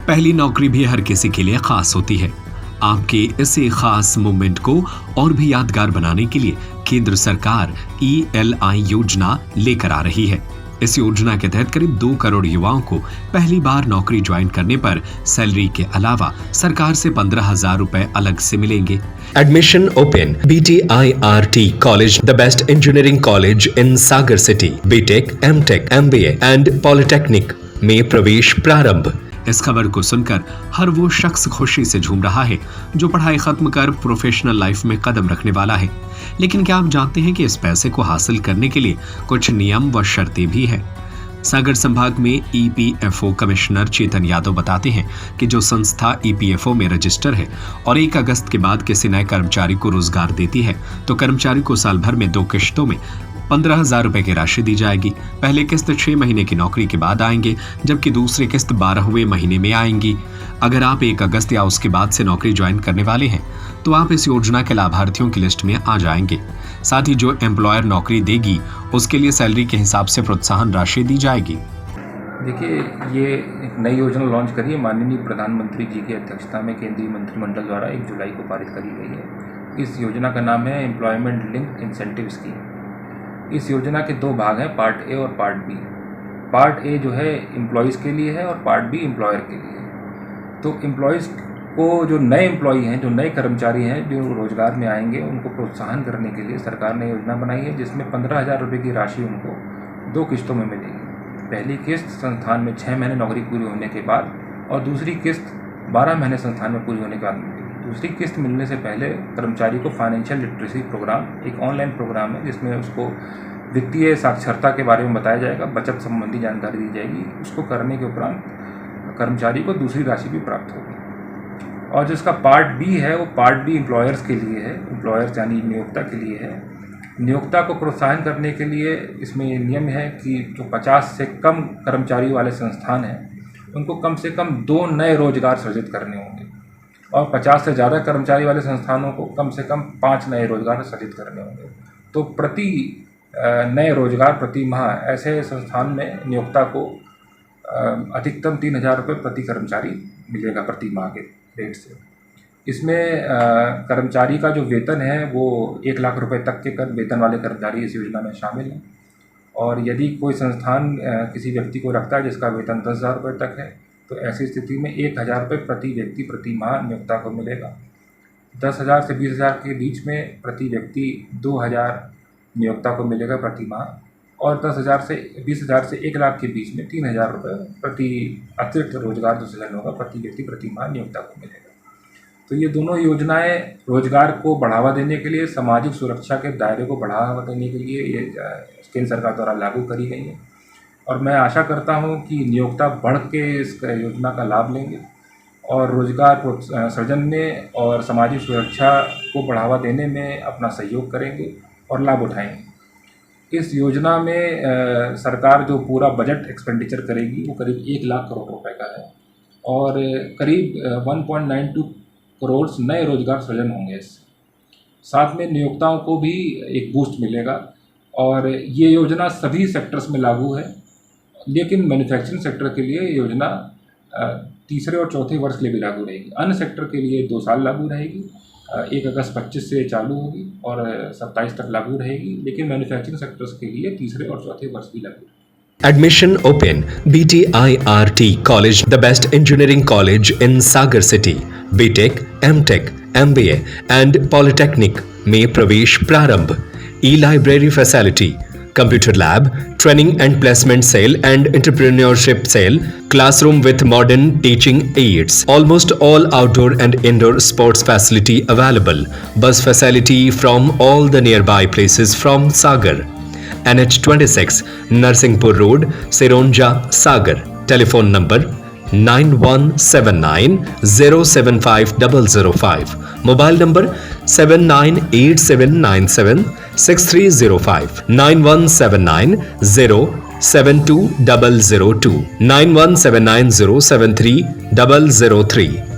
पहली नौकरी भी हर किसी के लिए खास होती है। आपके इसी खास मोमेंट को और भी यादगार बनाने के लिए केंद्र सरकार ELI योजना लेकर आ रही है। इस योजना के तहत करीब 2 करोड़ युवाओं को पहली बार नौकरी ज्वाइन करने पर सैलरी के अलावा सरकार से 15,000 रुपए अलग से मिलेंगे। Admission open. BTIRT College, the best engineering college in Sagar City. BTech, MTech, MBA and Polytechnic में प्रवेश प्रारंभ। इस खबर को सुनकर हर वो शख्स खुशी से झूम रहा है जो पढ़ाई खत्म कर प्रोफेशनल लाइफ में कदम रखने वाला है। लेकिन क्या आप जानते हैं कि इस पैसे को हासिल करने के लिए कुछ नियम व शर्तें भी हैं? सागर संभाग में EPFO कमिश्नर चेतन यादव बताते हैं कि जो संस्था EPFO में रजिस्टर है और 1 अगस्त के बाद किसी नए कर्मचारी को रोजगार देती है तो कर्मचारी को साल भर में 2 किश्तों में 15,000 रुपए की राशि दी जाएगी। पहली किस्त 6 महीने की नौकरी के बाद आएंगे, जबकि दूसरी किस्त 12वें महीने में आएंगी। अगर आप 1 अगस्त या उसके बाद से नौकरी ज्वाइन करने वाले हैं तो आप इस योजना के लाभार्थियों की लिस्ट में आ जाएंगे। साथ ही जो एम्प्लॉयर नौकरी देगी उसके लिए सैलरी के हिसाब से प्रोत्साहन राशि दी जाएगी। देखिए, ये एक नई योजना लॉन्च करी है माननीय प्रधानमंत्री जी की अध्यक्षता में केंद्रीय मंत्रिमंडल द्वारा 1 जुलाई को पारित करी गई है। इस योजना का नाम है एम्प्लॉयमेंट लिंक्ड इंसेंटिव स्कीम। इस योजना के 2 भाग हैं, पार्ट ए और पार्ट बी। पार्ट ए जो है एम्प्लॉयज़ के लिए है और पार्ट बी एम्प्लॉयर के लिए है। तो एम्प्लॉयज़ को, जो नए एम्प्लॉई हैं, जो नए कर्मचारी हैं जो रोजगार में आएंगे, उनको प्रोत्साहन करने के लिए सरकार ने योजना बनाई है जिसमें 15,000 रुपये की राशि उनको 2 किस्तों में मिलेगी। पहली किस्त संस्थान में 6 महीने नौकरी पूरी होने के बाद और दूसरी किस्त 12 महीने संस्थान में पूरी होने के बाद मिलेगी। दूसरी किस्त मिलने से पहले कर्मचारी को फाइनेंशियल लिटरेसी प्रोग्राम, एक ऑनलाइन प्रोग्राम है जिसमें उसको वित्तीय साक्षरता के बारे में बताया जाएगा, बचत संबंधी जानकारी दी जाएगी। उसको करने के उपरांत कर्मचारी को दूसरी राशि भी प्राप्त होगी। और जिसका पार्ट बी है वो पार्ट बी एम्प्लॉयर्स के लिए है, एम्प्लॉयर्स यानी नियोक्ता के लिए है। नियोक्ता को प्रोत्साहन करने के लिए इसमें नियम है कि जो 50 से कम कर्मचारी वाले संस्थान हैं उनको कम से कम 2 नए रोजगार सृजित करने होंगे और 50 से ज़्यादा कर्मचारी वाले संस्थानों को कम से कम 5 नए रोजगार सृजित करने होंगे। तो प्रति नए रोजगार प्रति माह ऐसे संस्थान में नियोक्ता को अधिकतम 3,000 रुपये प्रति कर्मचारी मिलेगा प्रति माह के रेट से। इसमें कर्मचारी का जो वेतन है वो 1 लाख रुपए तक के वेतन वाले कर्मचारी इस योजना में शामिल हैं। और यदि कोई संस्थान किसी व्यक्ति को रखता है जिसका वेतन 10,000 रुपये तक है तो ऐसी स्थिति में 1,000 रुपये प्रति व्यक्ति प्रति माह नियोक्ता को मिलेगा। 10,000 से 20,000 के बीच में प्रति व्यक्ति 2,000 नियोक्ता को मिलेगा प्रति माह और 10,000 से 20,000 से 1 लाख के बीच में 3,000 रुपये प्रति अतिरिक्त रोजगार जो सृजन होगा प्रति व्यक्ति प्रति माह नियोक्ता को मिलेगा। तो ये दोनों योजनाएं रोजगार को बढ़ावा देने के लिए, सामाजिक सुरक्षा के दायरे को बढ़ावा देने के लिए ये केंद्र सरकार द्वारा लागू करी गई है। और मैं आशा करता हूं कि नियोक्ता बढ़ के इस योजना का लाभ लेंगे और रोजगार सृजन में और सामाजिक सुरक्षा को बढ़ावा देने में अपना सहयोग करेंगे और लाभ उठाएंगे। इस योजना में सरकार जो पूरा बजट एक्सपेंडिचर करेगी वो करीब 1 लाख करोड़ रुपए का है और करीब 1.92 करोड़ नए रोजगार सृजन होंगे। इससे साथ में नियोक्ताओं को भी एक बूस्ट मिलेगा और ये योजना सभी सेक्टर्स में लागू है, लेकिन मैन्युफैक्चरिंग सेक्टर के लिए योजना तीसरे और चौथे वर्ष के लिए भी लागू रहेगी। अन्य सेक्टर के लिए 2 साल लागू रहेगी, 1 अगस्त 25 से चालू होगी और 27 तक लागू रहेगी, लेकिन मैन्युफैक्चरिंग सेक्टर्स के लिए तीसरे और चौथे वर्ष भी लागू रहेगी। Admission open. BTIRT College, the best engineering college in Sagar City. BTech, MTech, MBA and Polytechnic में प्रवेश प्रारंभ। E-library facility, computer lab, training and placement cell and entrepreneurship cell, classroom with modern teaching aids, almost all outdoor and indoor sports facility available, bus facility from all the nearby places from Sagar. NH26 Narsinghpur Road, Sironja, Sagar. Telephone number 9179075005. Mobile number 7987976305. 9179072002. 9179073003.